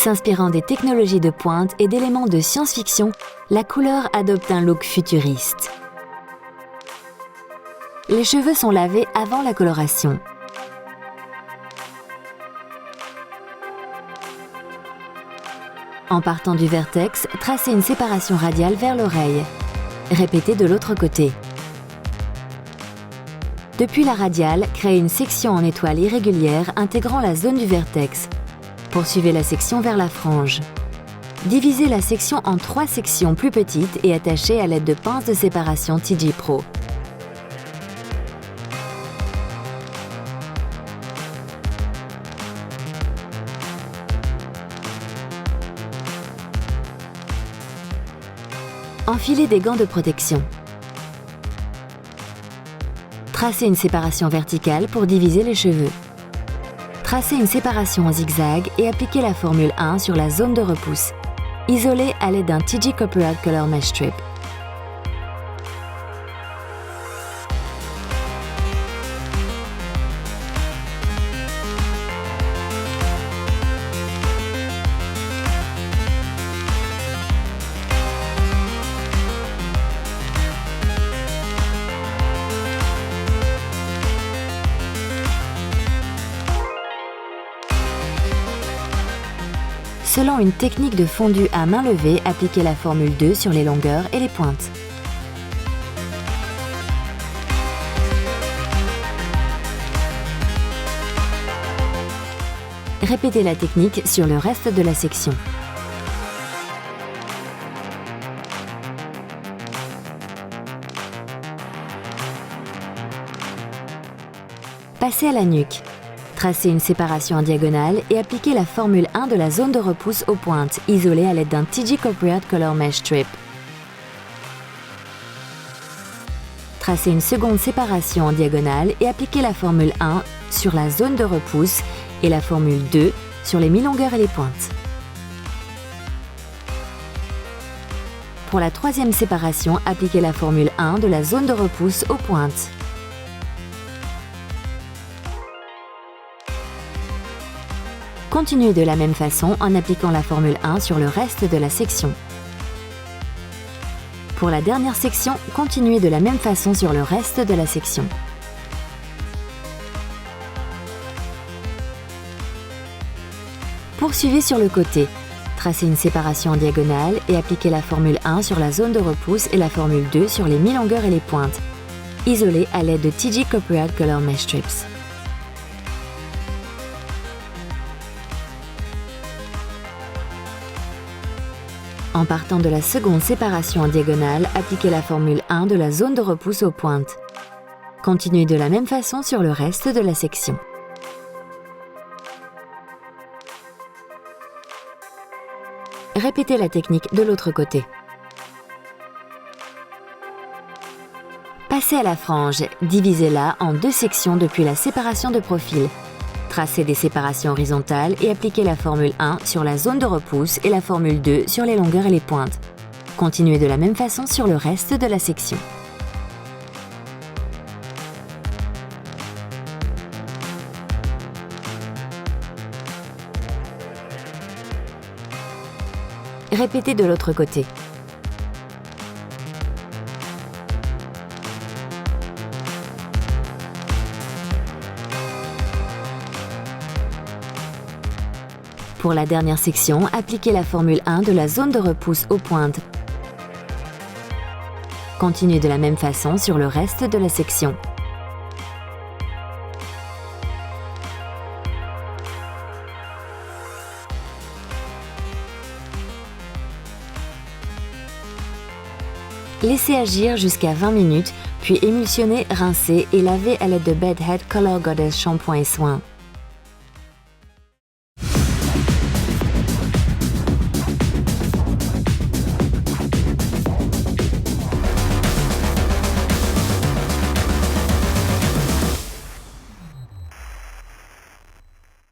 S'inspirant des technologies de pointe et d'éléments de science-fiction, la couleur adopte un look futuriste. Les cheveux sont lavés avant la coloration. En partant du vertex, tracez une séparation radiale vers l'oreille. Répétez de l'autre côté. Depuis la radiale, créez une section en étoile irrégulière intégrant la zone du vertex. Poursuivez la section vers la frange. Divisez la section en 3 sections plus petites et attachez à l'aide de pinces de séparation TG Pro. Enfilez des gants de protection. Tracez une séparation verticale pour diviser les cheveux. Tracez une séparation en zigzag et appliquez la formule 1 sur la zone de repousse. Isolez à l'aide d'un TG Copperhead Color Mesh Strip. Selon une technique de fondu à main levée, appliquez la formule 2 sur les longueurs et les pointes. Répétez la technique sur le reste de la section. Passez à la nuque. Tracez une séparation en diagonale et appliquez la formule 1 de la zone de repousse aux pointes, isolée à l'aide d'un TG Copperhead Color Mesh Strip. Tracez une seconde séparation en diagonale et appliquez la formule 1 sur la zone de repousse et la formule 2 sur les mi-longueurs et les pointes. Pour la troisième séparation, appliquez la formule 1 de la zone de repousse aux pointes. Continuez de la même façon en appliquant la formule 1 sur le reste de la section. Pour la dernière section, continuez de la même façon sur le reste de la section. Poursuivez sur le côté. Tracez une séparation en diagonale et appliquez la formule 1 sur la zone de repousse et la formule 2 sur les mi-longueurs et les pointes. Isolez à l'aide de TG Copperhead Color Mesh Strips. En partant de la seconde séparation en diagonale, appliquez la formule 1 de la zone de repousse aux pointes. Continuez de la même façon sur le reste de la section. Répétez la technique de l'autre côté. Passez à la frange, divisez-la en 2 sections depuis la séparation de profil. Tracez des séparations horizontales et appliquez la formule 1 sur la zone de repousse et la formule 2 sur les longueurs et les pointes. Continuez de la même façon sur le reste de la section. Répétez de l'autre côté. Pour la dernière section, appliquez la formule 1 de la zone de repousse aux pointes. Continuez de la même façon sur le reste de la section. Laissez agir jusqu'à 20 minutes, puis émulsionnez, rincez et lavez à l'aide de Bed Head Color Goddess shampoing et soin.